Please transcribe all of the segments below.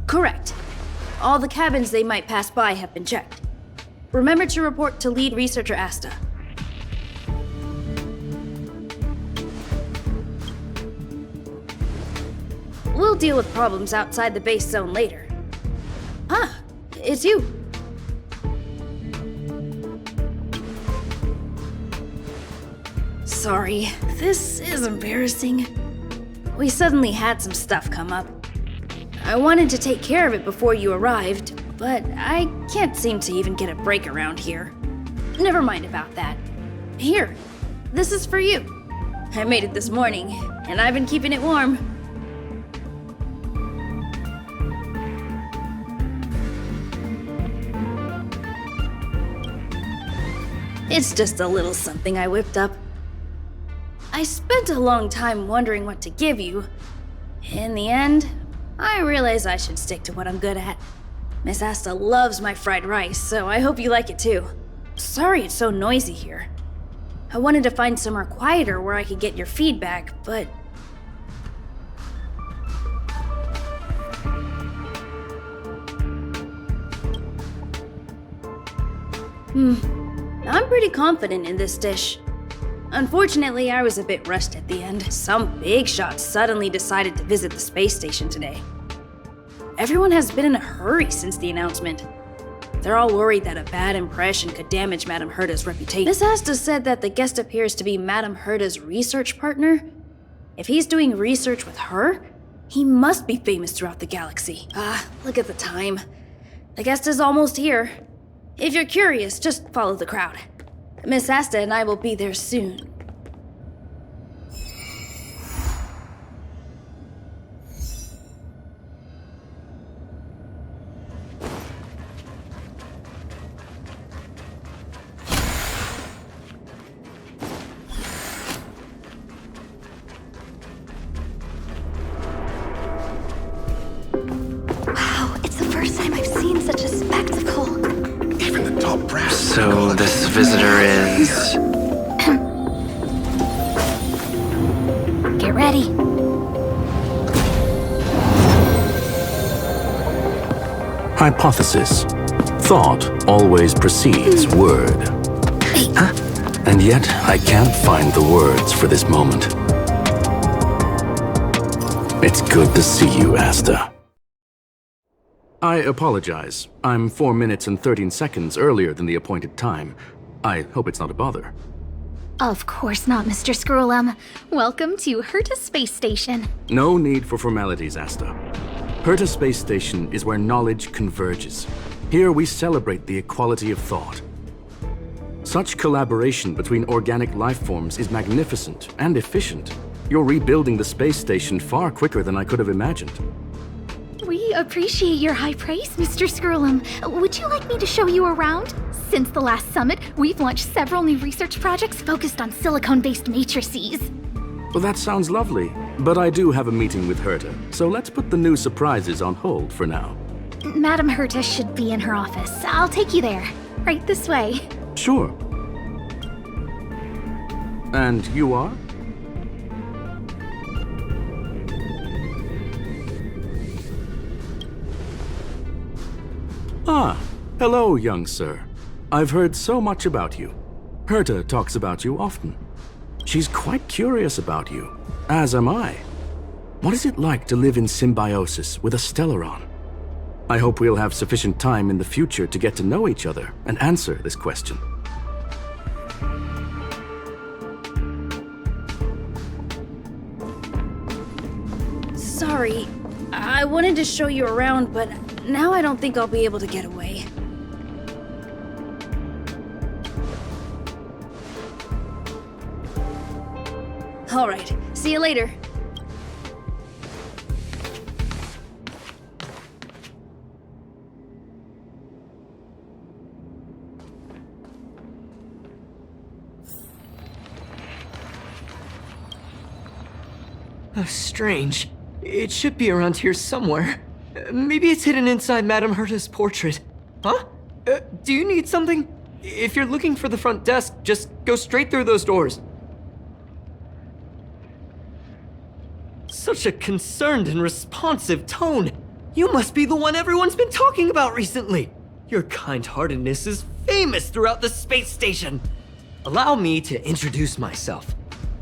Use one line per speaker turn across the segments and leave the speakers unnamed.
Correct. All the cabins they might pass by have been checked. Remember to report to lead researcher Asta. We'll deal with problems outside the base zone later. Ah, it's you. Sorry, this is embarrassing. We suddenly had some stuff come up. I wanted to take care of it before you arrived, but I can't seem to even get a break around here. Never mind about that. Here, this is for you. I made it this morning, and I've been keeping it warm. It's just a little something I whipped up. I spent a long time wondering what to give you. In the end, I realized I should stick to what I'm good at. Miss Asta loves my fried rice, so I hope you like it too. Sorry it's so noisy here. I wanted to find somewhere quieter where I could get your feedback, but... I'm pretty confident in this dish. Unfortunately, I was a bit rushed at the end. Some big shots suddenly decided to visit the space station today. Everyone has been in a hurry since the announcement. They're all worried that a bad impression could damage Madame Herta's reputation. Miss Asta said that the guest appears to be Madame Herta's research partner. If he's doing research with her, he must be famous throughout the galaxy. Look at the time. The guest is almost here. If you're curious, just follow the crowd. Miss Asta and I will be there soon.
Wow, it's the first time I've seen such a spectacle.
Even the top brass.
So this visitor is...
Get ready.
Hypothesis. Thought always precedes word.
Huh?
And yet, I can't find the words for this moment. It's good to see you, Asta. I apologize. I'm 4 minutes and 13 seconds earlier than the appointed time. I hope it's not a bother.
Of course not, Mr. Scrollum. Welcome to Herta Space Station.
No need for formalities, Asta. Herta Space Station is where knowledge converges. Here we celebrate the equality of thought. Such collaboration between organic life forms is magnificent and efficient. You're rebuilding the space station far quicker than I could have imagined.
We appreciate your high praise, Mr. Scrollum. Would you like me to show you around? Since the last summit, we've launched several new research projects focused on silicone-based matrices.
Well, that sounds lovely, but I do have a meeting with Herta, so let's put the new surprises on hold for now.
Madame Herta should be in her office. I'll take you there. Right this way.
Sure. And you are? Ah, hello, young sir. I've heard so much about you. Herta talks about you often. She's quite curious about you, as am I. What is it like to live in symbiosis with a Stellaron? I hope we'll have sufficient time in the future to get to know each other and answer this question.
Sorry, I wanted to show you around, but now I don't think I'll be able to get away. All right, see you later.
Strange. It should be around here somewhere. Maybe it's hidden inside Madame Herta's portrait. Huh? Do you need something? If you're looking for the front desk, just go straight through those doors. such a concerned and responsive tone. You must be the one everyone's been talking about recently. Your kind-heartedness is famous throughout the space station. Allow me to introduce myself.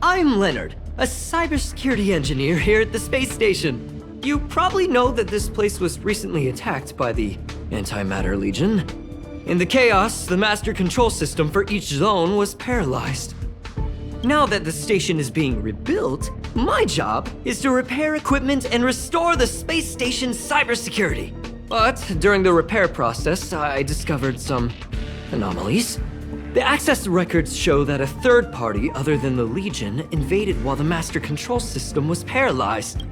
I'm Leonard, a cybersecurity engineer here at the space station. You probably know that this place was recently attacked by the Antimatter Legion. In the chaos, the master control system for each zone was paralyzed. Now that the station is being rebuilt, my job is to repair equipment and restore the space station's cybersecurity. But during the repair process, I discovered some anomalies. The access records show that a third party other than the Legion invaded while the master control system was paralyzed.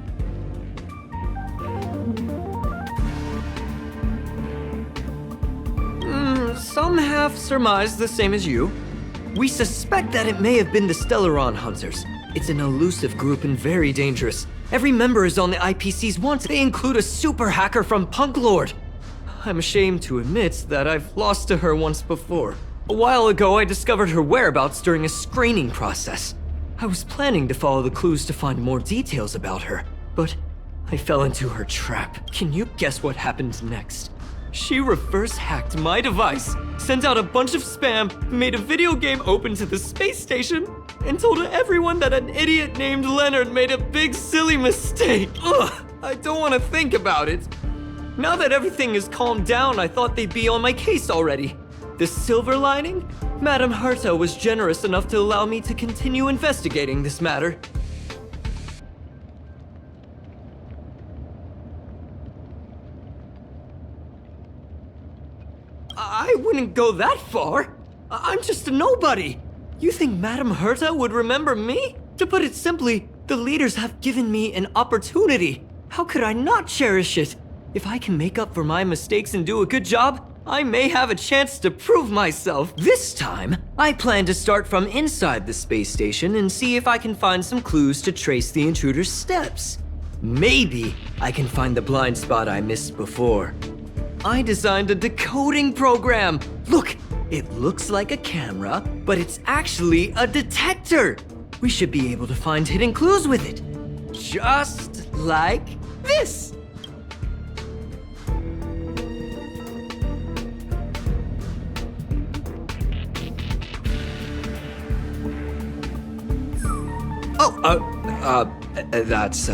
Some have surmised the same as you. We suspect that it may have been the Stellaron Hunters. It's an elusive group and very dangerous. Every member is on the IPC's want. They include a super hacker from Punklorde. I'm ashamed to admit that I've lost to her once before. A while ago, I discovered her whereabouts during a screening process. I was planning to follow the clues to find more details about her, but I fell into her trap. Can you guess what happened next? She reverse hacked my device, sent out a bunch of spam, made a video game open to the space station, and told everyone that an idiot named Leonard made a big silly mistake. Ugh, I don't want to think about it. Now that everything is calmed down, I thought they'd be on my case already. The silver lining? Madame Herta was generous enough to allow me to continue investigating this matter. I wouldn't go that far. I'm just a nobody. You think Madame Herta would remember me? To put it simply, the leaders have given me an opportunity. How could I not cherish it? If I can make up for my mistakes and do a good job, I may have a chance to prove myself. This time, I plan to start from inside the space station and see if I can find some clues to trace the intruder's steps. Maybe I can find the blind spot I missed before. I designed a decoding program. Look, it looks like a camera, but it's actually a detector. We should be able to find hidden clues with it. Just like this. That's,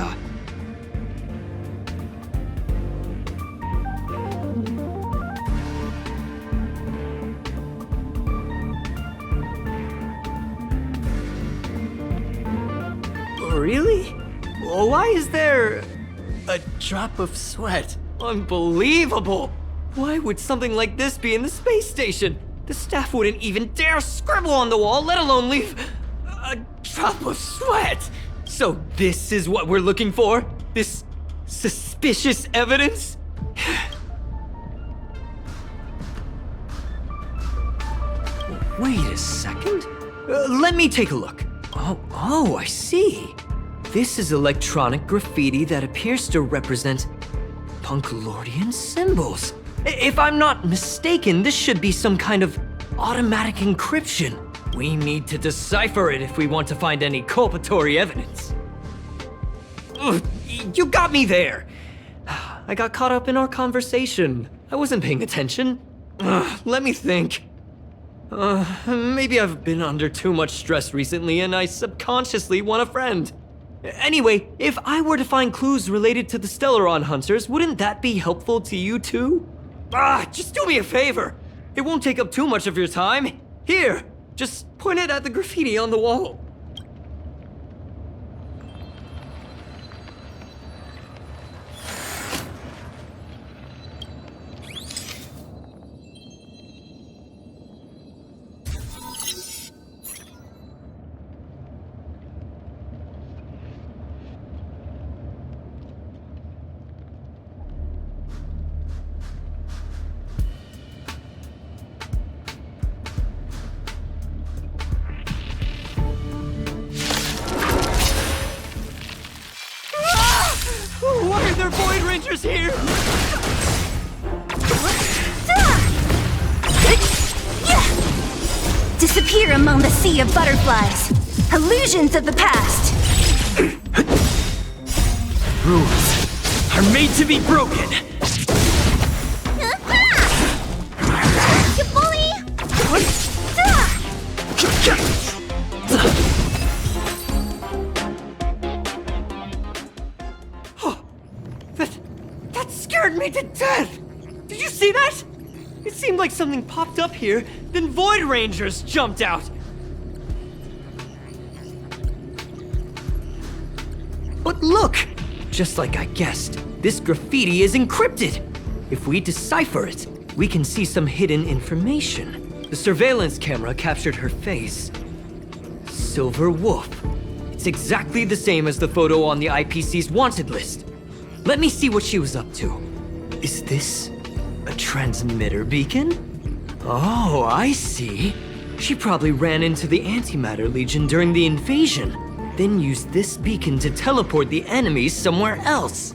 Really? Why is there a drop of sweat? Unbelievable! Why would something like this be in the space station? The staff wouldn't even dare scribble on the wall, let alone leave a drop of sweat! So this is what we're looking for? This suspicious evidence? Wait a second. Let me take a look. Oh, I see. This is electronic graffiti that appears to represent Punklordian symbols. If I'm not mistaken, this should be some kind of automatic encryption. We need to decipher it if we want to find any culpatory evidence. Ugh, you got me there. I got caught up in our conversation. I wasn't paying attention. Let me think. Maybe I've been under too much stress recently and I subconsciously want a friend. Anyway, if I were to find clues related to the Stellaron Hunters, wouldn't that be helpful to you too? Just do me a favor. It won't take up too much of your time. Here, just point it at the graffiti on the wall. Why are there Void Rangers here?
Disappear among the sea of butterflies. Illusions of the past.
Rules are made to be broken.
You bully!
That scared me to death! Did you see that? It seemed like something popped up here, then Void Rangers jumped out. But look! Just like I guessed, this graffiti is encrypted. If we decipher it, we can see some hidden information. The surveillance camera captured her face. Silver Wolf. It's exactly the same as the photo on the IPC's wanted list. Let me see what she was up to. Is this a transmitter beacon? Oh, I see. She probably ran into the Antimatter Legion during the invasion, then used this beacon to teleport the enemies somewhere else.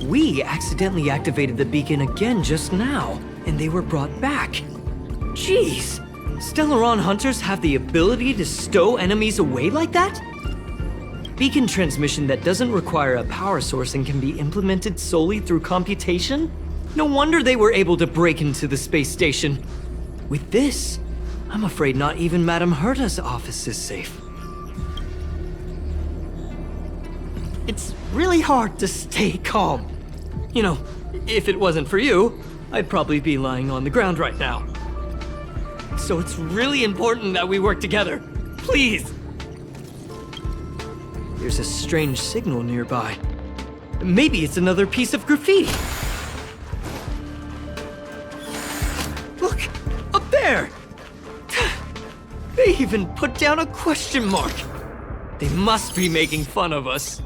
We accidentally activated the beacon again just now, and they were brought back. Jeez, Stellaron hunters have the ability to stow enemies away like that? Beacon transmission that doesn't require a power source and can be implemented solely through computation? No wonder they were able to break into the space station. With this, I'm afraid not even Madame Herta's office is safe. It's really hard to stay calm. You know, if it wasn't for you, I'd probably be lying on the ground right now. So it's really important that we work together. Please! There's a strange signal nearby. Maybe it's another piece of graffiti. Look! Up there! They even put down a question mark. They must be making fun of us.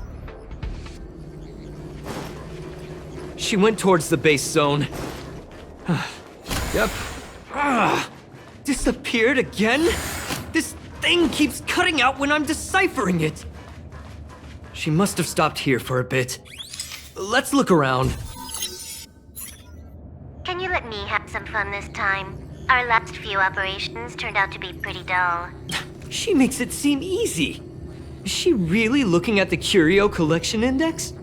She went towards the base zone. Yep. Disappeared again? This thing keeps cutting out when I'm deciphering it. She must have stopped here for a bit. Let's look around.
Can you let me have some fun this time? Our last few operations turned out to be pretty dull.
She makes it seem easy. Is she really looking at the Curio Collection Index?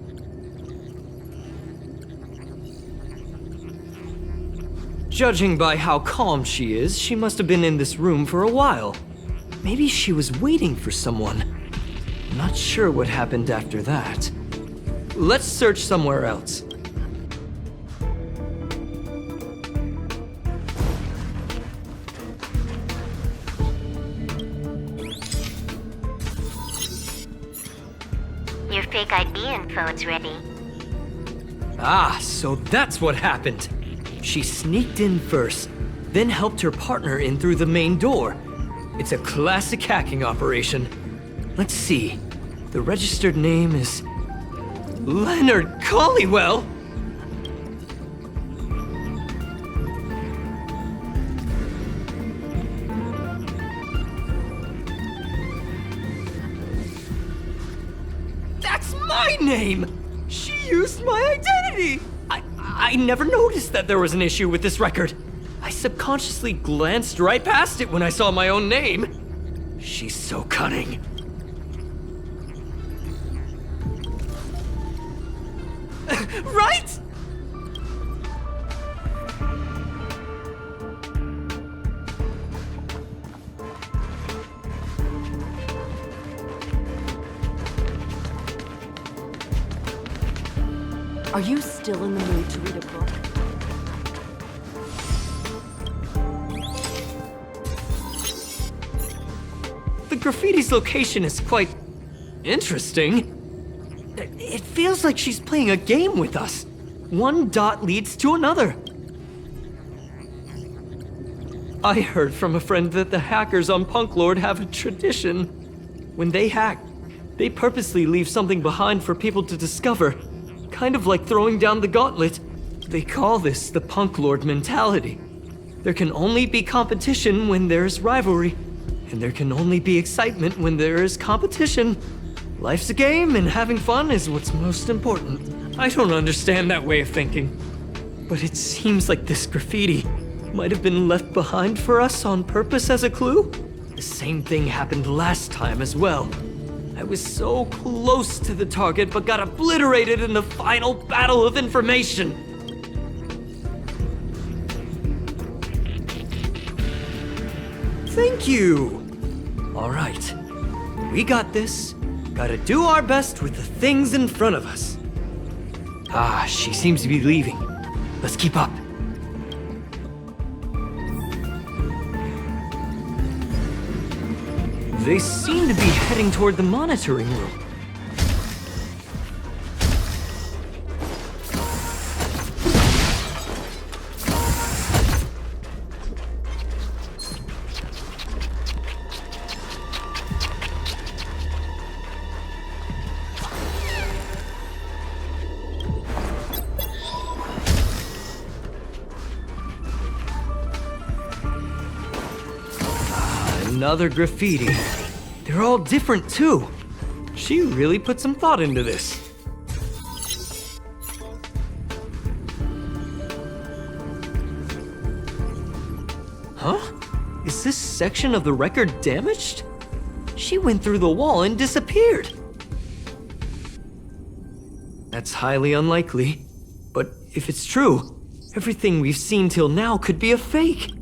Judging by how calm she is, she must have been in this room for a while. Maybe she was waiting for someone. I'm not sure what happened after that. Let's search somewhere else.
Your fake ID info is ready.
Ah, so that's what happened. She sneaked in first, then helped her partner in through the main door. It's a classic hacking operation. Let's see. The registered name is Leonard Collywell. That's my name! She used my identity! I never noticed that there was an issue with this record. I subconsciously glanced right past it when I saw my own name. She's so cunning. Right?
Are you still in the mood to read a book?
The graffiti's location is quite interesting. It feels like she's playing a game with us. One dot leads to another. I heard from a friend that the hackers on Punklorde have a tradition. When they hack, they purposely leave something behind for people to discover. Kind of like throwing down the gauntlet. They call this the Punklorde Mentality. There can only be competition when there's rivalry, and there can only be excitement when there is competition. Life's a game, and having fun is what's most important. I don't understand that way of thinking, but it seems like this graffiti might have been left behind for us on purpose as a clue. The same thing happened last time as well. I was so close to the target, but got obliterated in the final battle of information. Thank you. All right, we got this. Gotta do our best with the things in front of us. Ah, she seems to be leaving. Let's keep up. They seem to be heading toward the monitoring room. Another graffiti. They're all different too. She really put some thought into this. Huh? Is this section of the record damaged? She went through the wall and disappeared. That's highly unlikely. But if it's true, everything we've seen till now could be a fake.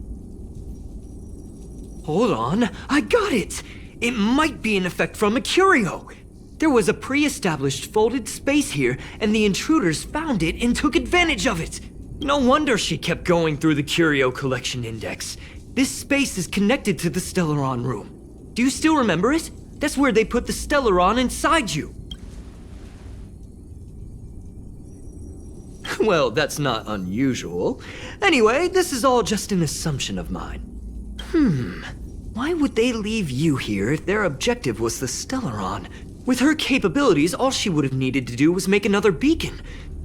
Hold on, I got it! It might be an effect from a curio. There was a pre-established folded space here, and the intruders found it and took advantage of it. No wonder she kept going through the curio collection index. This space is connected to the Stellaron room. Do you still remember it? That's where they put the Stellaron inside you. Well, that's not unusual. Anyway, this is all just an assumption of mine. Why would they leave you here if their objective was the Stellaron? With her capabilities, all she would have needed to do was make another beacon.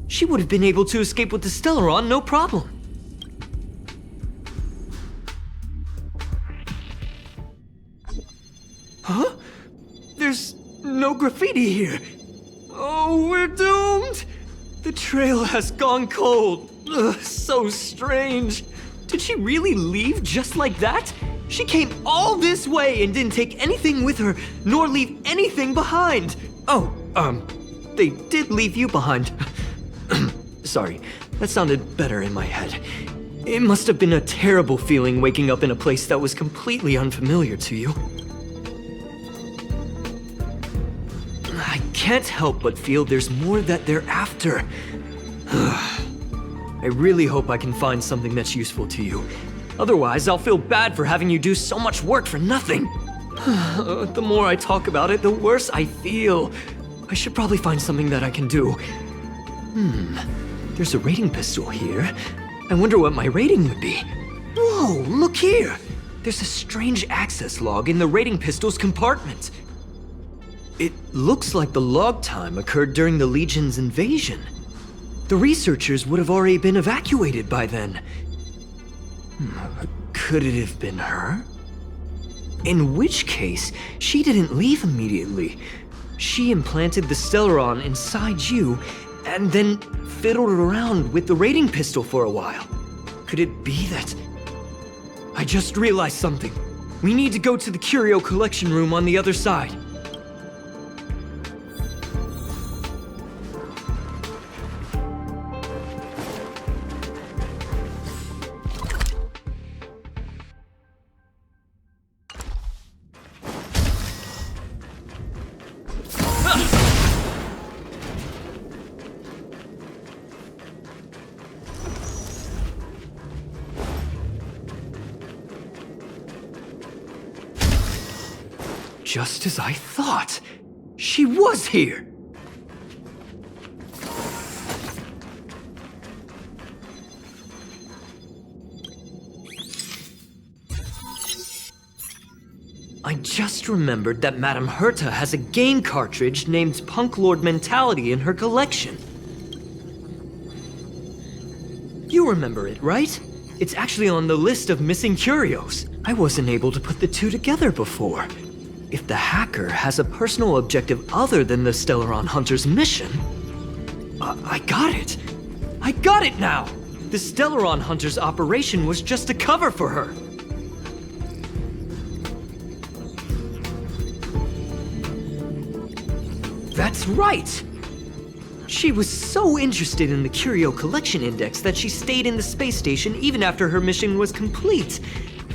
She would have been able to escape with the Stellaron, no problem. Huh? There's no graffiti here. Oh, we're doomed! The trail has gone cold. Ugh, so strange. Did she really leave just like that? She came all this way and didn't take anything with her, nor leave anything behind. Oh, they did leave you behind. Sorry, that sounded better in my head. It must have been a terrible feeling waking up in a place that was completely unfamiliar to you. I can't help but feel there's more that they're after. I really hope I can find something that's useful to you. Otherwise, I'll feel bad for having you do so much work for nothing. The more I talk about it, the worse I feel. I should probably find something that I can do. There's a rating pistol here. I wonder what my rating would be. Whoa, look here! There's a strange access log in the rating pistol's compartment. It looks like the log time occurred during the Legion's invasion. The researchers would have already been evacuated by then. Could it have been her? In which case, she didn't leave immediately. She implanted the Stellaron inside you, and then fiddled around with the rating pistol for a while. Could it be that... I just realized something. We need to go to the curio collection room on the other side. Just as I thought. She was here! I just remembered that Madame Herta has a game cartridge named Punklorde Mentality in her collection. You remember it, right? It's actually on the list of missing curios. I wasn't able to put the two together before. If the hacker has a personal objective other than the Stellaron Hunter's mission... I got it! I got it now! The Stellaron Hunter's operation was just a cover for her. That's right! She was so interested in the Curio Collection Index that she stayed in the space station even after her mission was complete.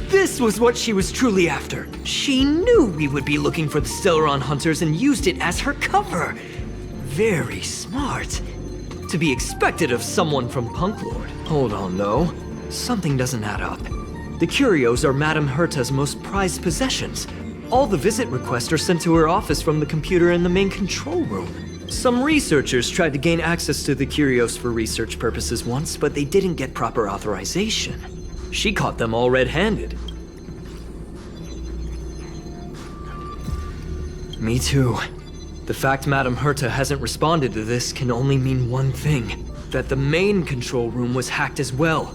This was what she was truly after. She knew we would be looking for the Stellaron Hunters and used it as her cover. Very smart. To be expected of someone from Punklorde. Hold on, though. Something doesn't add up. The curios are Madame Herta's most prized possessions. All the visit requests are sent to her office from the computer in the main control room. Some researchers tried to gain access to the curios for research purposes once, but they didn't get proper authorization. She caught them all red-handed. Me too. The fact Madame Herta hasn't responded to this can only mean one thing. That the main control room was hacked as well.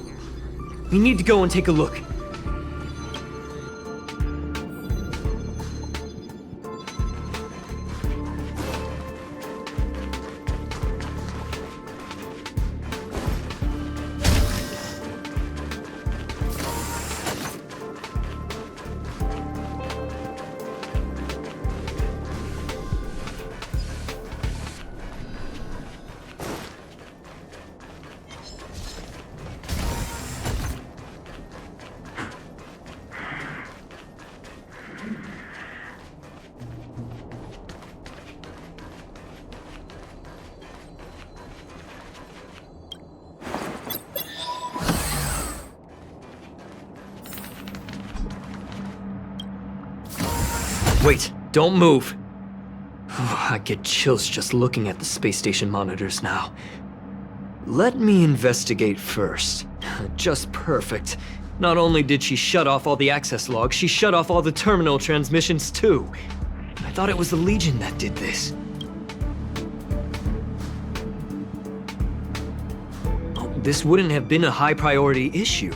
We need to go and take a look. Wait, don't move. I get chills just looking at the space station monitors now. Let me investigate first. Just perfect. Not only did she shut off all the access logs, she shut off all the terminal transmissions too. I thought it was the Legion that did this. This wouldn't have been a high priority issue.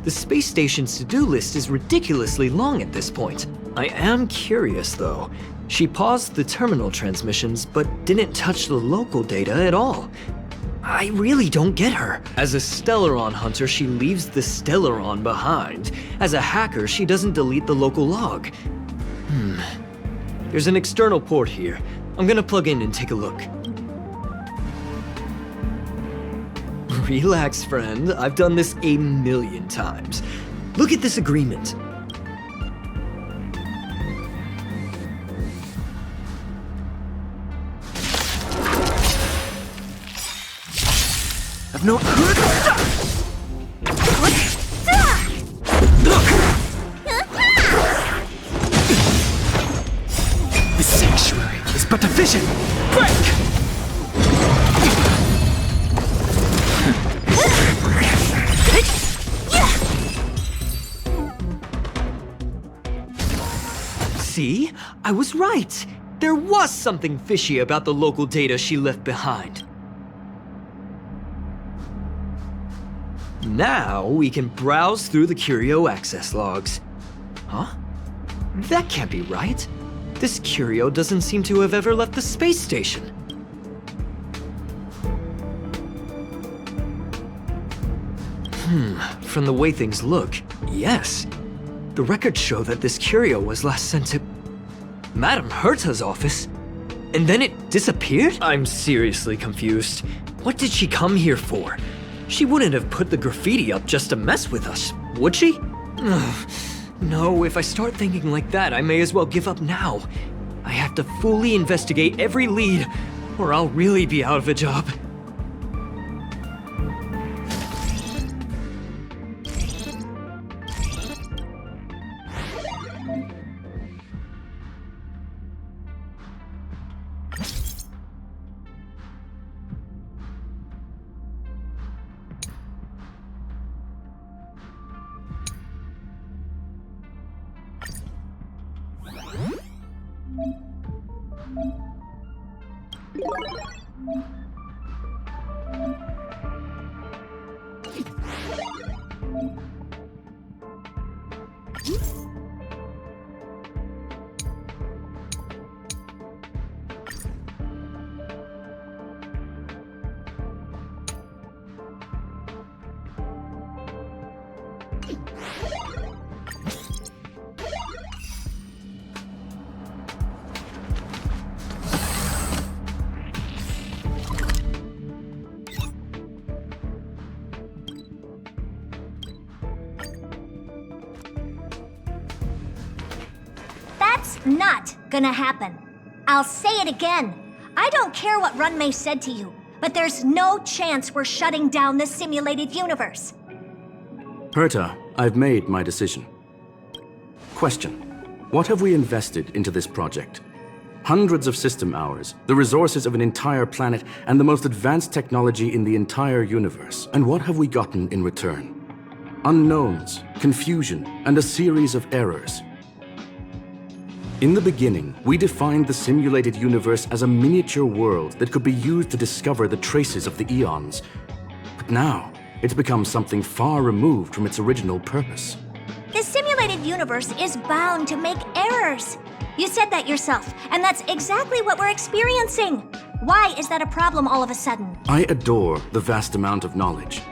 The space station's to-do list is ridiculously long at this point. I am curious though. She paused the terminal transmissions, but didn't touch the local data at all. I really don't get her. As a Stellaron hunter, she leaves the Stellaron behind. As a hacker, she doesn't delete the local log. There's an external port here. I'm gonna plug in and take a look. Relax, friend. I've done this a million times. Look at this agreement.
I've no. The sanctuary is but a vision. Break!
See? I was right. There was something fishy about the local data she left behind. Now we can browse through the Curio access logs. Huh? That can't be right. This Curio doesn't seem to have ever left the space station. From the way things look, yes. The records show that this Curio was last sent to Madame Herta's office, and then it disappeared? I'm seriously confused. What did she come here for? She wouldn't have put the graffiti up just to mess with us, would she? No, if I start thinking like that, I may as well give up now. I have to fully investigate every lead, or I'll really be out of a job.
not gonna happen. I'll say it again. I don't care what Runmei said to you, but there's no chance we're shutting down the simulated universe.
Herta, I've made my decision. Question. What have we invested into this project? Hundreds of system hours, the resources of an entire planet, and the most advanced technology in the entire universe. And what have we gotten in return? Unknowns, confusion, and a series of errors. In the beginning, we defined the simulated universe as a miniature world that could be used to discover the traces of the eons. But now, it's become something far removed from its original purpose.
The simulated universe is bound to make errors. You said that yourself, and that's exactly what we're experiencing. Why is that a problem all of a sudden?
I adore the vast amount of knowledge,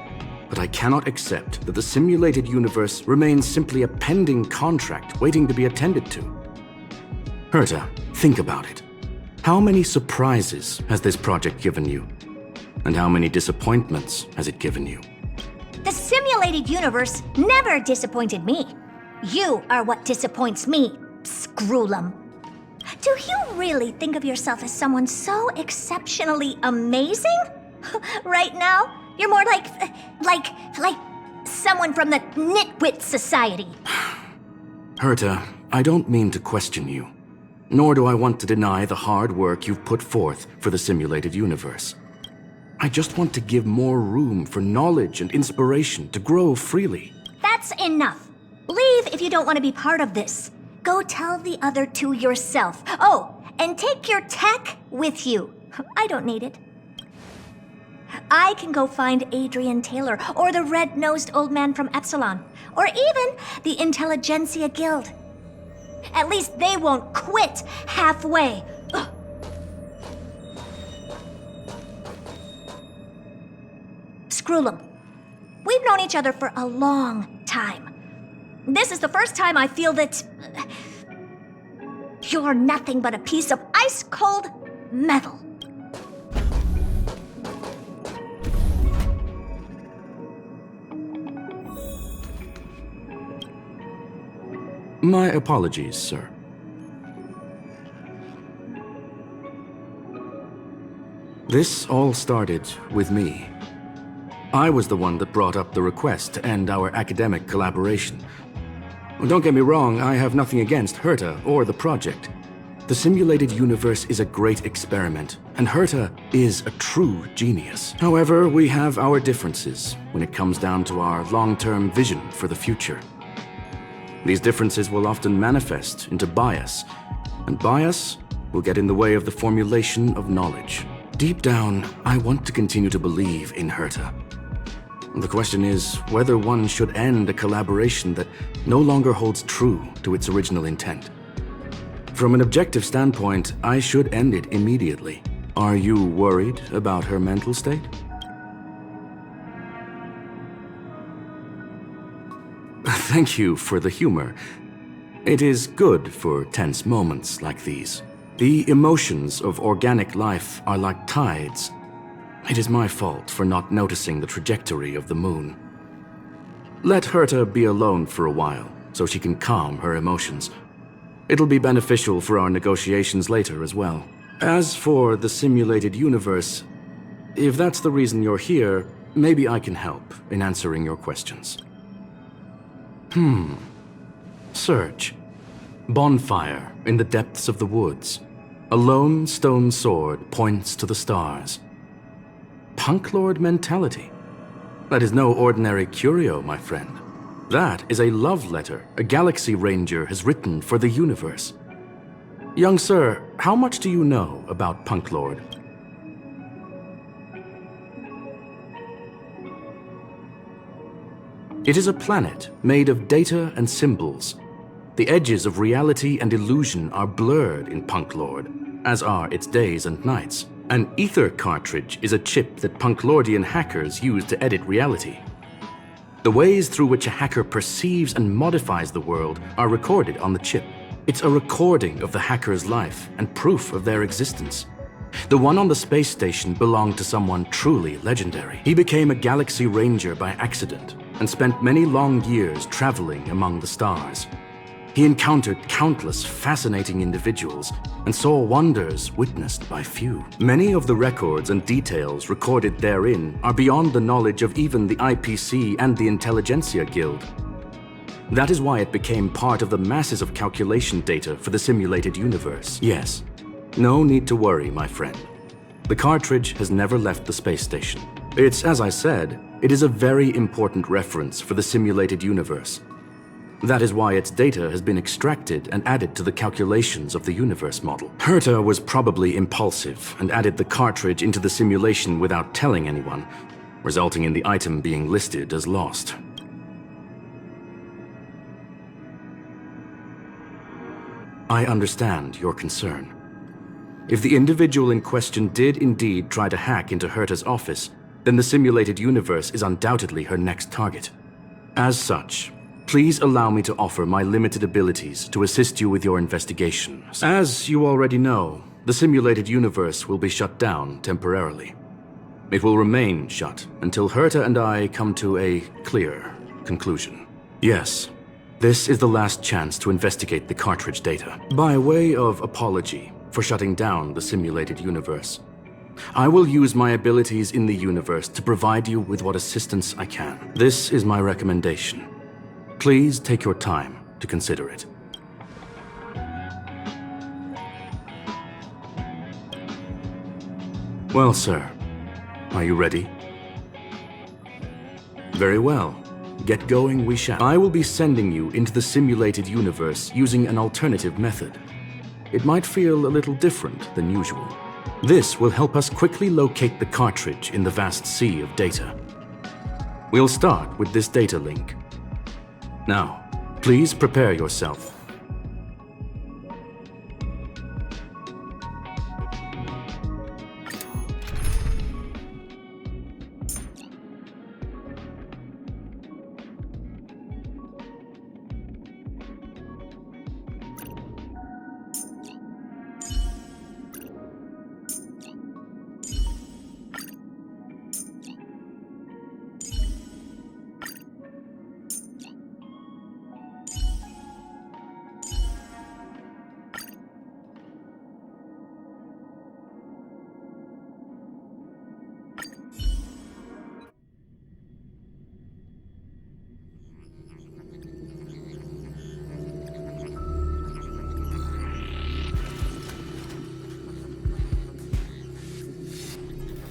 but I cannot accept that the simulated universe remains simply a pending contract waiting to be attended to. Herta, think about it. How many surprises has this project given you? And how many disappointments has it given you?
The simulated universe never disappointed me. You are what disappoints me, Scroolum. Do you really think of yourself as someone so exceptionally amazing? Right now, you're more like someone from the Nitwit Society.
Herta, I don't mean to question you, nor do I want to deny the hard work you've put forth for the simulated universe. I just want to give more room for knowledge and inspiration to grow freely.
That's enough. Leave if you don't want to be part of this. Go tell the other two yourself. Oh, and take your tech with you. I don't need it. I can go find Adrian Taylor, or the red-nosed old man from Epsilon, or even the Intelligentsia Guild. At least they won't quit halfway. Ugh. Scroolum, we've known each other for a long time. This is the first time I feel that you're nothing but a piece of ice-cold metal.
My apologies, sir. This all started with me. I was the one that brought up the request to end our academic collaboration. Don't get me wrong, I have nothing against Herta or the project. The simulated universe is a great experiment, and Herta is a true genius. However, we have our differences when it comes down to our long-term vision for the future. These differences will often manifest into bias, and bias will get in the way of the formulation of knowledge. Deep down, I want to continue to believe in Herta. The question is whether one should end a collaboration that no longer holds true to its original intent. From an objective standpoint, I should end it immediately. Are you worried about her mental state? Thank you for the humor. It is good for tense moments like these. The emotions of organic life are like tides. It is my fault for not noticing the trajectory of the moon. Let Herta be alone for a while, so she can calm her emotions. It'll be beneficial for our negotiations later as well. As for the simulated universe, if that's the reason you're here, maybe I can help in answering your questions. Search. Bonfire in the depths of the woods. A lone stone sword points to the stars. Punklorde Mentality. That is no ordinary curio, my friend. That is a love letter a Galaxy Ranger has written for the universe. Young sir, how much do you know about Punklorde? It is a planet made of data and symbols. The edges of reality and illusion are blurred in Punklorde, as are its days and nights. An ether cartridge is a chip that Punklordian hackers use to edit reality. The ways through which a hacker perceives and modifies the world are recorded on the chip. It's a recording of the hacker's life and proof of their existence. The one on the space station belonged to someone truly legendary. He became a Galaxy Ranger by accident and spent many long years traveling among the stars. He encountered countless fascinating individuals and saw wonders witnessed by few. Many of the records and details recorded therein are beyond the knowledge of even the IPC and the Intelligentsia Guild. That is why it became part of the masses of calculation data for the simulated universe. Yes, no need to worry, my friend. The cartridge has never left the space station. It's, as I said, it is a very important reference for the simulated universe. That is why its data has been extracted and added to the calculations of the universe model. Herta was probably impulsive and added the cartridge into the simulation without telling anyone, resulting in the item being listed as lost. I understand your concern. If the individual in question did indeed try to hack into Herta's office, then the simulated universe is undoubtedly her next target. As such, please allow me to offer my limited abilities to assist you with your investigation. As you already know, the simulated universe will be shut down temporarily. It will remain shut until Herta and I come to a clear conclusion. Yes, this is the last chance to investigate the cartridge data. By way of apology for shutting down the simulated universe, I will use my abilities in the universe to provide you with what assistance I can. This is my recommendation. Please take your time to consider it. Well, sir, are you ready? Very well. Get going we shall. I will be sending you into the simulated universe using an alternative method. It might feel a little different than usual. This will help us quickly locate the cartridge in the vast sea of data. We'll start with this data link. Now, please prepare yourself.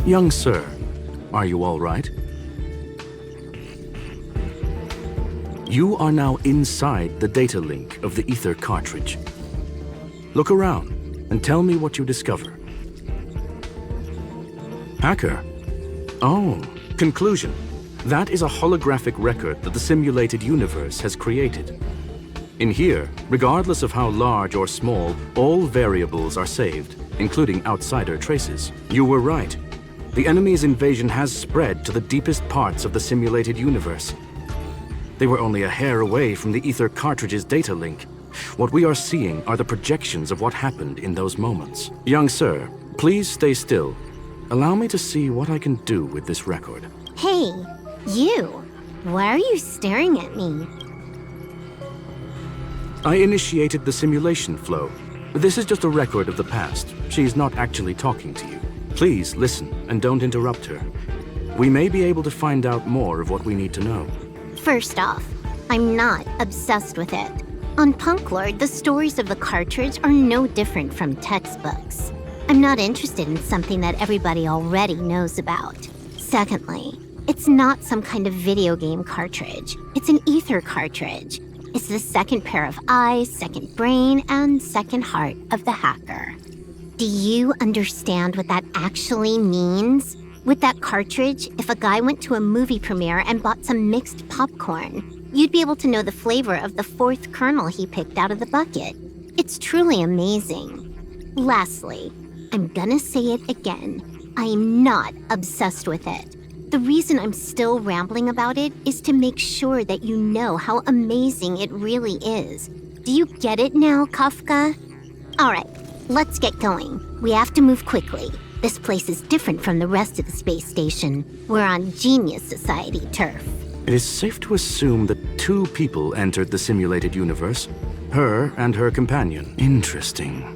Young sir, are you all right? You are now inside the data link of the Ether cartridge. Look around and tell me what you discover. Hacker? Oh, conclusion. That is a holographic record that the simulated universe has created. In here, regardless of how large or small, all variables are saved, including outsider traces. You were right. The enemy's invasion has spread to the deepest parts of the simulated universe. They were only a hair away from the Ether cartridge's data link. What we are seeing are the projections of what happened in those moments. Young sir, please stay still. Allow me to see what I can do with this record.
Hey, you! Why are you staring at me?
I initiated the simulation flow. This is just a record of the past. She's not actually talking to you. Please listen and don't interrupt her. We may be able to find out more of what we need to know.
First off, I'm not obsessed with it. On Punklorde, the stories of the cartridge are no different from textbooks. I'm not interested in something that everybody already knows about. Secondly, it's not some kind of video game cartridge. It's an Ether cartridge. It's the second pair of eyes, second brain, and second heart of the hacker. Do you understand what that actually means? With that cartridge, if a guy went to a movie premiere and bought some mixed popcorn, you'd be able to know the flavor of the fourth kernel he picked out of the bucket. It's truly amazing. Lastly, I'm gonna say it again. I'm not obsessed with it. The reason I'm still rambling about it is to make sure that you know how amazing it really is. Do you get it now, Kafka? All right. Let's get going. We have to move quickly. This place is different from the rest of the space station. We're on Genius Society turf.
It is safe to assume that 2 people entered the simulated universe. Her and her companion. Interesting.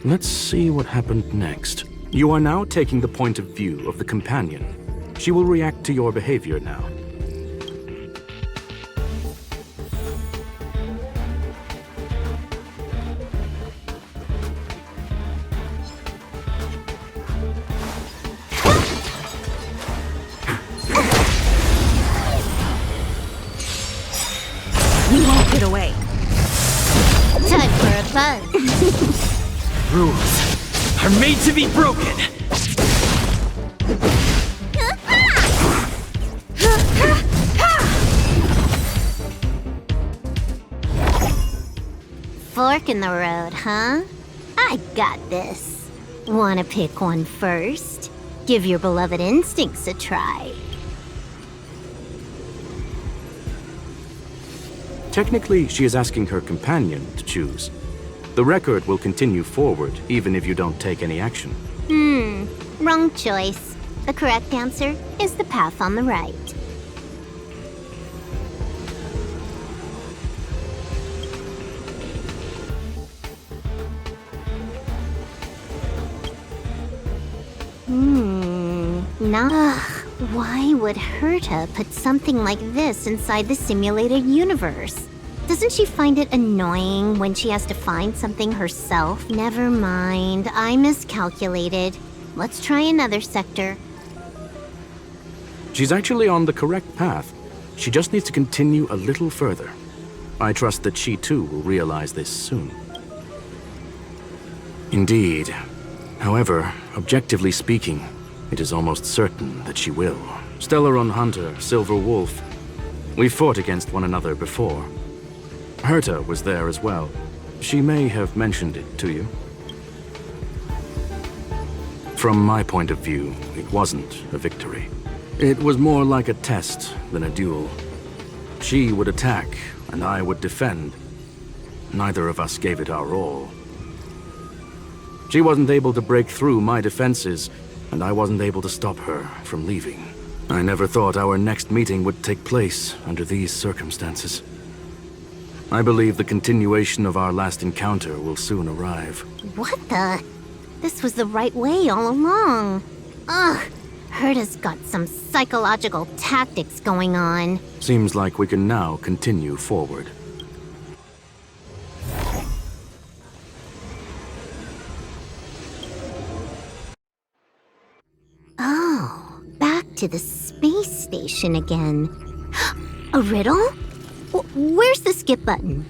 Let's see what happened next. You are now taking the point of view of the companion. She will react to your behavior now.
You won't get away.
Time for a buzz.
Rules are made to be broken.
Fork in the road, huh? I got this. Wanna pick one first? Give your beloved instincts a try.
Technically, she is asking her companion to choose. The record will continue forward, even if you don't take any action.
Wrong choice. The correct answer is the path on the right. Nah. Why would Herta put something like this inside the simulated universe? Doesn't she find it annoying when she has to find something herself? Never mind, I miscalculated. Let's try another sector.
She's actually on the correct path. She just needs to continue a little further. I trust that she too will realize this soon. Indeed. However, objectively speaking, it is almost certain that she will. Stellaron Hunter, Silver Wolf. We fought against one another before. Herta was there as well. She may have mentioned it to you. From my point of view, it wasn't a victory. It was more like a test than a duel. She would attack, and I would defend. Neither of us gave it our all. She wasn't able to break through my defenses, and I wasn't able to stop her from leaving. I never thought our next meeting would take place under these circumstances. I believe the continuation of our last encounter will soon arrive.
What the? This was the right way all along. Ugh, Herta's got some psychological tactics going on.
Seems like we can now continue forward.
Oh, back to the space station again. A riddle? Where's the skip button?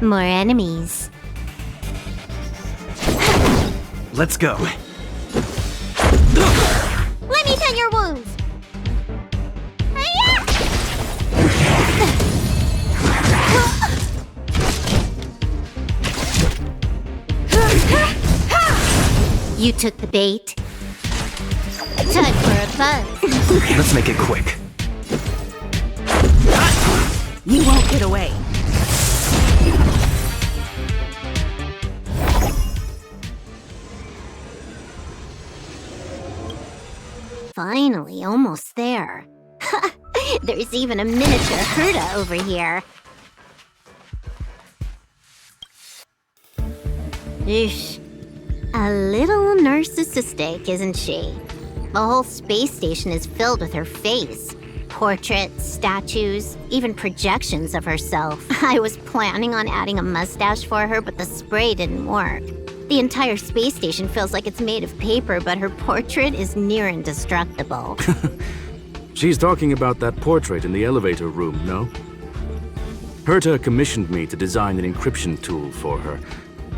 More enemies.
Let's go.
Let me tend your wounds. You took the bait. Time for a buzz.
Let's make it quick.
You won't get away.
Finally, almost there. There's even a miniature Herta over here. Eesh. A little narcissistic, isn't she? The whole space station is filled with her face. Portraits, statues, even projections of herself. I was planning on adding a mustache for her, but the spray didn't work. The entire space station feels like it's made of paper, but her portrait is near indestructible.
She's talking about that portrait in the elevator room, no? Herta commissioned me to design an encryption tool for her.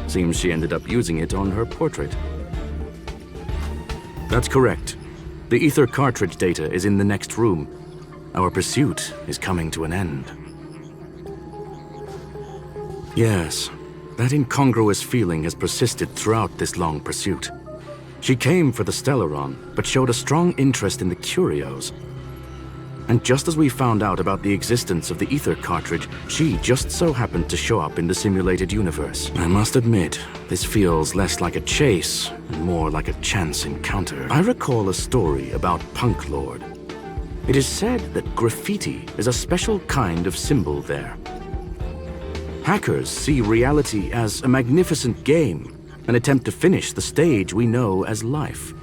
Seems she ended up using it on her portrait. That's correct. The ether cartridge data is in the next room. Our pursuit is coming to an end. Yes. That incongruous feeling has persisted throughout this long pursuit. She came for the Stellaron, but showed a strong interest in the curios. And just as we found out about the existence of the ether cartridge, she just so happened to show up in the simulated universe. I must admit, this feels less like a chase and more like a chance encounter. I recall a story about Punklorde. It is said that graffiti is a special kind of symbol there. Hackers see reality as a magnificent game and attempt to finish the stage we know as life.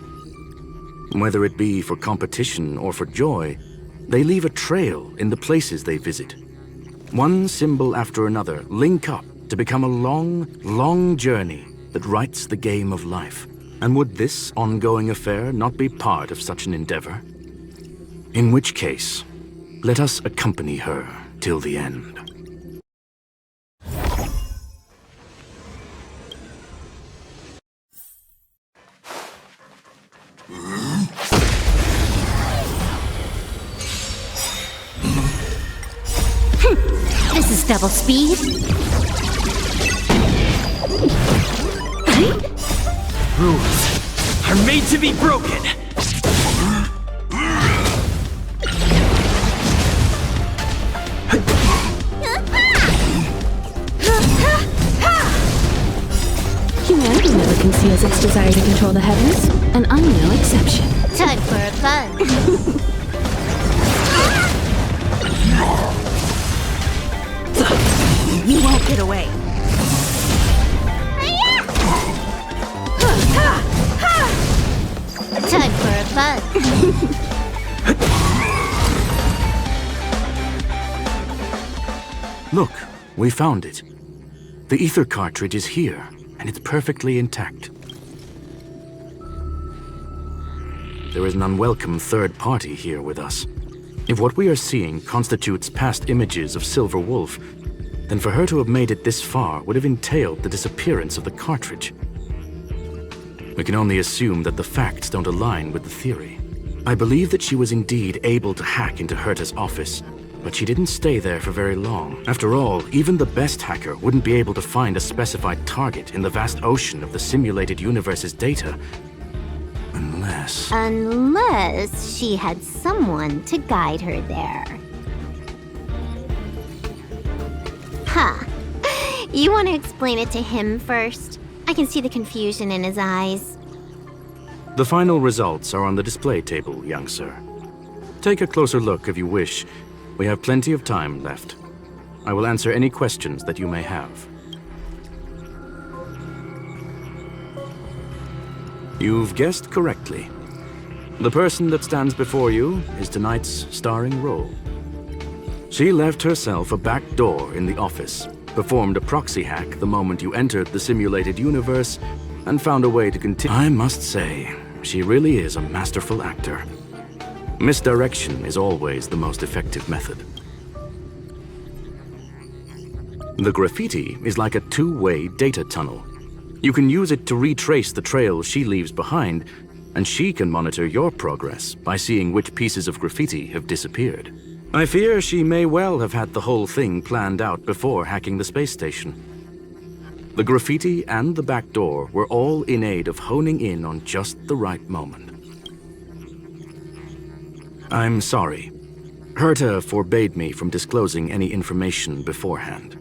Whether it be for competition or for joy, they leave a trail in the places they visit. One symbol after another link up to become a long, long journey that writes the game of life. And would this ongoing affair not be part of such an endeavor? In which case, let us accompany her till the end.
This is double speed.
Rules are made to be broken.
Humanity never conceals its desire to control the heavens, and I'm no exception.
Time for a fun.
You won't get away.
Time for a fun.
Look, we found it. The ether cartridge is here, and it's perfectly intact. There is an unwelcome third party here with us. If what we are seeing constitutes past images of Silver Wolf, then for her to have made it this far would have entailed the disappearance of the cartridge. We can only assume that the facts don't align with the theory. I believe that she was indeed able to hack into Herta's office, but she didn't stay there for very long. After all, even the best hacker wouldn't be able to find a specified target in the vast ocean of the simulated universe's data.
Unless she had someone to guide her there. Huh. You want to explain it to him first? I can see the confusion in his eyes.
The final results are on the display table, young sir. Take a closer look if you wish. We have plenty of time left. I will answer any questions that you may have. You've guessed correctly. The person that stands before you is tonight's starring role. She left herself a back door in the office, performed a proxy hack the moment you entered the simulated universe, and found a way to continue. I must say, she really is a masterful actor. Misdirection is always the most effective method. The graffiti is like a two-way data tunnel. You can use it to retrace the trail she leaves behind, and she can monitor your progress by seeing which pieces of graffiti have disappeared. I fear she may well have had the whole thing planned out before hacking the space station. The graffiti and the back door were all in aid of honing in on just the right moment. I'm sorry. Herta forbade me from disclosing any information beforehand.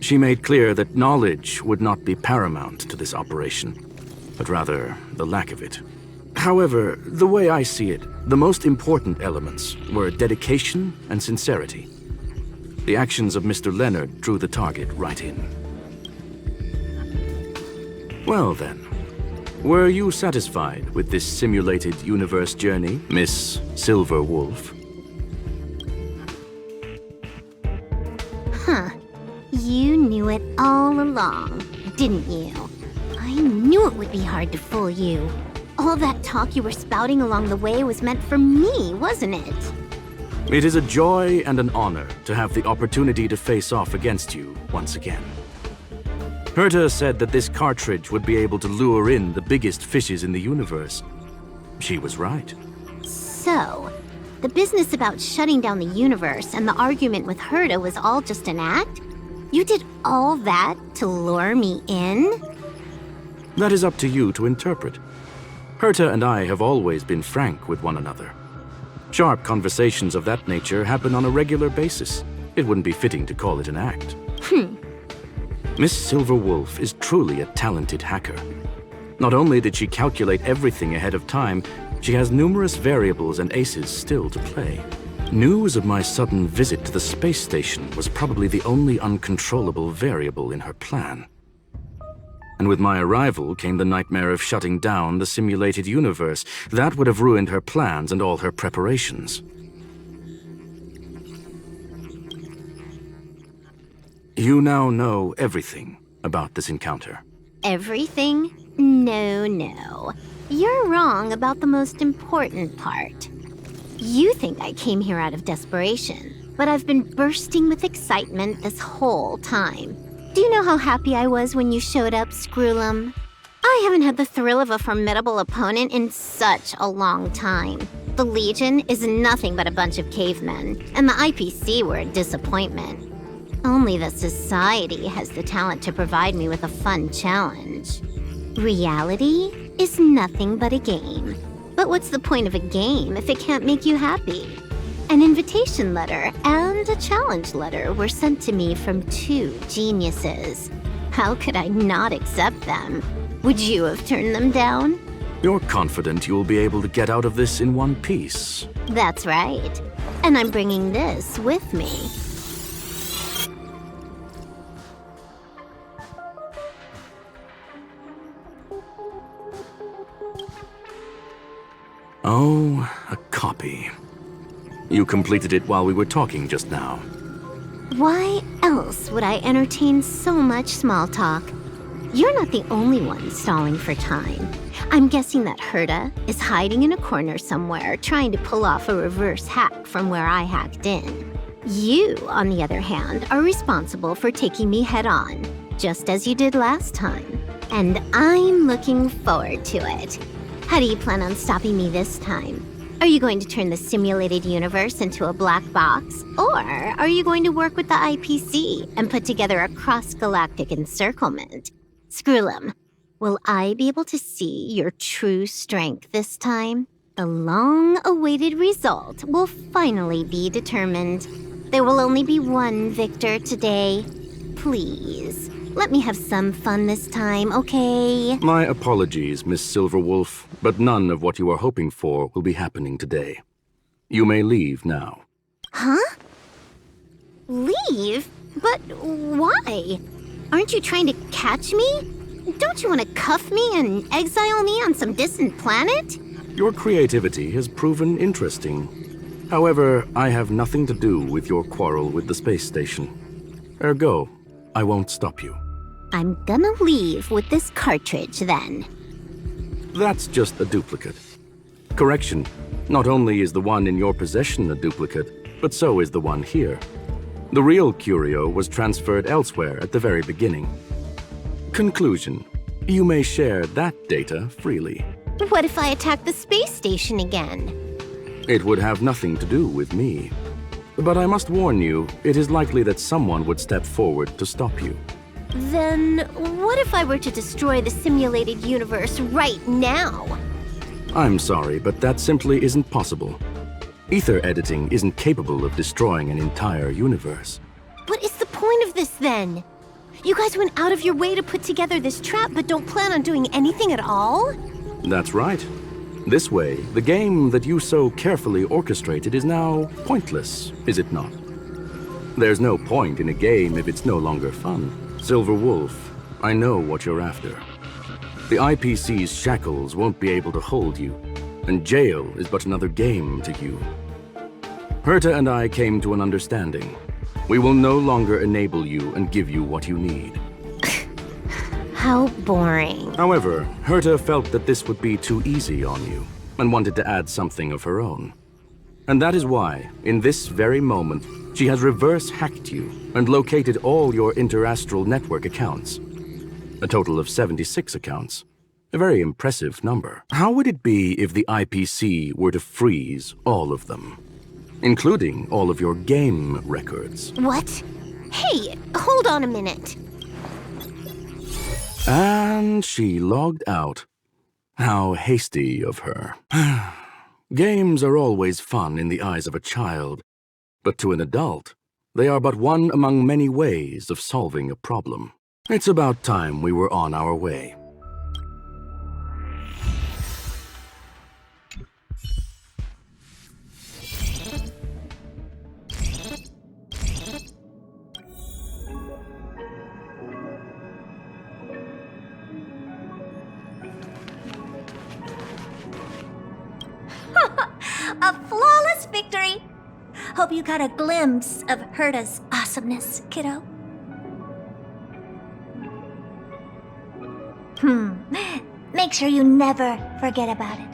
She made clear that knowledge would not be paramount to this operation, but rather the lack of it. However, the way I see it, the most important elements were dedication and sincerity. The actions of Mr. Leonard drew the target right in. Well then, were you satisfied with this simulated universe journey, Miss Silver Wolf?
Huh. You knew it all along, didn't you? I knew it would be hard to fool you. All that talk you were spouting along the way was meant for me, wasn't it?
It is a joy and an honor to have the opportunity to face off against you once again. Herta said that this cartridge would be able to lure in the biggest fishes in the universe. She was right.
So, the business about shutting down the universe and the argument with Herta was all just an act? You did all that to lure me in?
That is up to you to interpret. Herta and I have always been frank with one another. Sharp conversations of that nature happen on a regular basis. It wouldn't be fitting to call it an act. Miss Silverwolf is truly a talented hacker. Not only did she calculate everything ahead of time, she has numerous variables and aces still to play. News of my sudden visit to the space station was probably the only uncontrollable variable in her plan. And with my arrival came the nightmare of shutting down the simulated universe. That would have ruined her plans and all her preparations. You now know everything about this encounter.
Everything? No. You're wrong about the most important part. You think I came here out of desperation, but I've been bursting with excitement this whole time. Do you know how happy I was when you showed up, Screwlum? I haven't had the thrill of a formidable opponent in such a long time. The Legion is nothing but a bunch of cavemen, and the IPC were a disappointment. Only the Society has the talent to provide me with a fun challenge. Reality is nothing but a game. But what's the point of a game if it can't make you happy? An invitation letter and a challenge letter were sent to me from two geniuses. How could I not accept them? Would you have turned them down?
You're confident you'll be able to get out of this in one piece.
That's right. And I'm bringing this with me.
Oh, a copy. You completed it while we were talking just now.
Why else would I entertain so much small talk? You're not the only one stalling for time. I'm guessing that Herta is hiding in a corner somewhere trying to pull off a reverse hack from where I hacked in. You, on the other hand, are responsible for taking me head-on, just as you did last time. And I'm looking forward to it. How do you plan on stopping me this time? Are you going to turn the simulated universe into a black box? Or are you going to work with the IPC and put together a cross-galactic encirclement? Screwlum, will I be able to see your true strength this time? The long-awaited result will finally be determined. There will only be one victor today. Please, let me have some fun this time, okay?
My apologies, Miss Silverwolf, but none of what you are hoping for will be happening today. You may leave now.
Huh? Leave? But why? Aren't you trying to catch me? Don't you want to cuff me and exile me on some distant planet?
Your creativity has proven interesting. However, I have nothing to do with your quarrel with the space station. Ergo, I won't stop you.
I'm gonna leave with this cartridge then.
That's just a duplicate. Correction, not only is the one in your possession a duplicate, but so is the one here. The real curio was transferred elsewhere at the very beginning. Conclusion, you may share that data freely.
What if I attack the space station again?
It would have nothing to do with me. But I must warn you, it is likely that someone would step forward to stop you.
Then what if I were to destroy the simulated universe right now?
I'm sorry, but that simply isn't possible. Ether editing isn't capable of destroying an entire universe.
What is the point of this then? You guys went out of your way to put together this trap but don't plan on doing anything at all?
That's right. This way, the game that you so carefully orchestrated is now pointless, is it not? There's no point in a game if it's no longer fun. Silverwolf, I know what you're after. The IPC's shackles won't be able to hold you, and jail is but another game to you. Herta and I came to an understanding. We will no longer enable you and give you what you need.
How boring.
However, Herta felt that this would be too easy on you, and wanted to add something of her own. And that is why, in this very moment, she has reverse-hacked you and located all your interastral network accounts. A total of 76 accounts. A very impressive number. How would it be if the IPC were to freeze all of them? Including all of your game records.
What? Hey, hold on a minute.
And she logged out. How hasty of her. Games are always fun in the eyes of a child, but to an adult, they are but one among many ways of solving a problem. It's about time we were on our way.
A flawless victory! Hope you got a glimpse of Herta's awesomeness, kiddo. Make sure you never forget about it.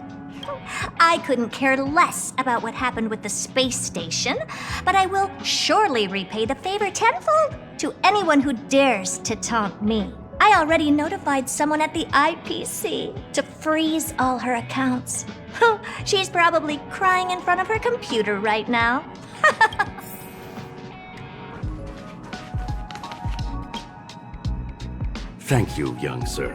I couldn't care less about what happened with the space station, but I will surely repay the favor tenfold to anyone who dares to taunt me. I already notified someone at the IPC to freeze all her accounts. She's probably crying in front of her computer right now.
Thank you, young sir.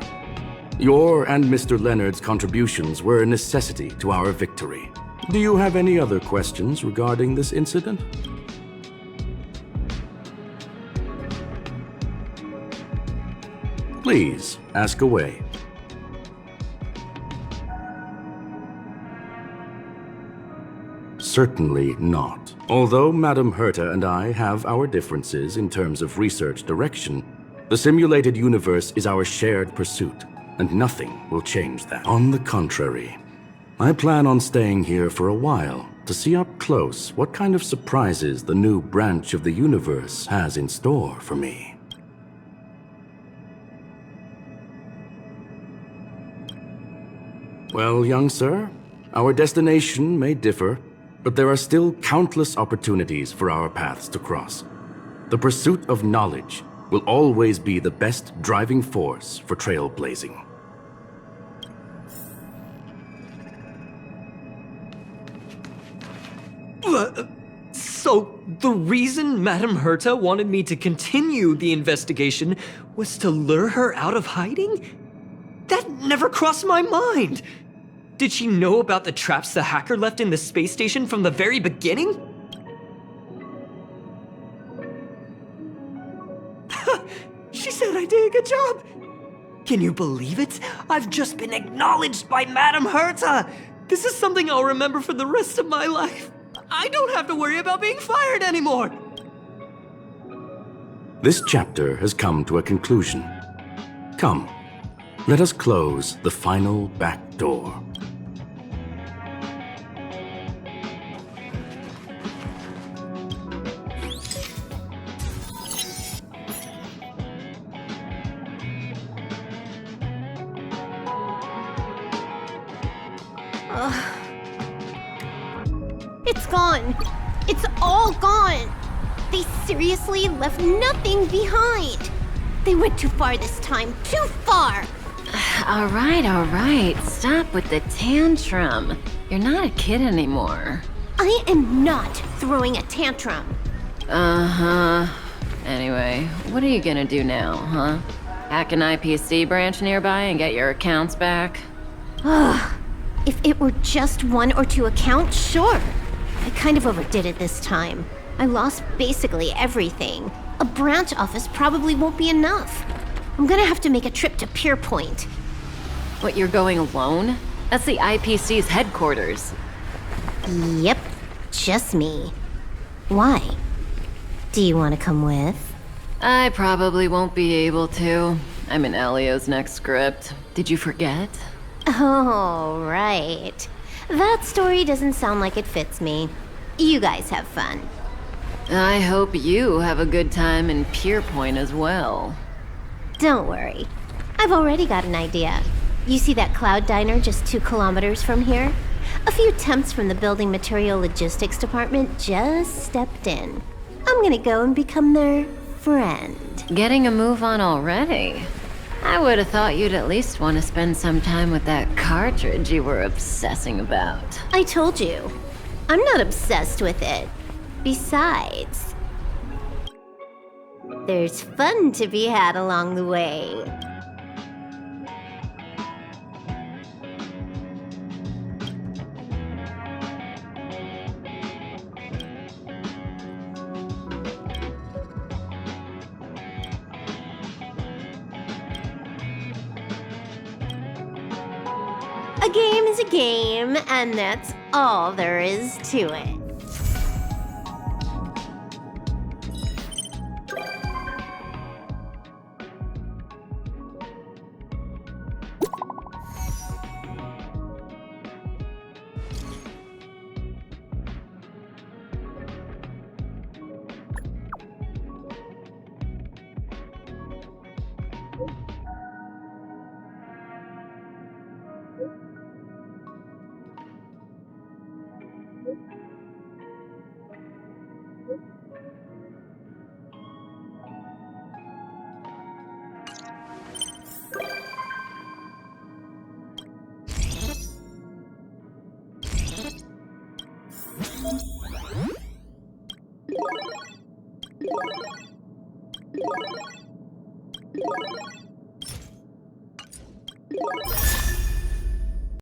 Your and Mr. Leonard's contributions were a necessity to our victory. Do you have any other questions regarding this incident? Please, ask away. Certainly not. Although Madame Herta and I have our differences in terms of research direction, the simulated universe is our shared pursuit, and nothing will change that. On the contrary, I plan on staying here for a while to see up close what kind of surprises the new branch of the universe has in store for me. Well, young sir, our destination may differ, but there are still countless opportunities for our paths to cross. The pursuit of knowledge will always be the best driving force for trailblazing.
So, the reason Madame Herta wanted me to continue the investigation was to lure her out of hiding? That never crossed my mind! Did she know about the traps the hacker left in the space station from the very beginning? She said I did a good job! Can you believe it? I've just been acknowledged by Madame Herta! This is something I'll remember for the rest of my life. I don't have to worry about being fired anymore!
This chapter has come to a conclusion. Come, let us close the final back door.
It's gone. It's all gone. They seriously left nothing behind. They went too far this time. Too far.
All right. Stop with the tantrum. You're not a kid anymore.
I am not throwing a tantrum.
Uh-huh. Anyway, what are you gonna do now, huh? Hack an IPC branch nearby and get your accounts back?
Ugh. If it were just 1 or 2 accounts, sure. I kind of overdid it this time. I lost basically everything. A branch office probably won't be enough. I'm gonna have to make a trip to Pierpoint.
What, you're going alone? That's the IPC's headquarters.
Yep, just me. Why? Do you want to come with?
I probably won't be able to. I'm in Elio's next script. Did you forget?
Oh, right. That story doesn't sound like it fits me. You guys have fun.
I hope you have a good time in Pierpoint as well.
Don't worry. I've already got an idea. You see that cloud diner just 2 kilometers from here? A few temps from the building material logistics department just stepped in. I'm gonna go and become their friend.
Getting a move on already? I would have thought you'd at least want to spend some time with that cartridge you were obsessing about.
I told you. I'm not obsessed with it. Besides, there's fun to be had along the way. A game is a game, and that's all there is to it.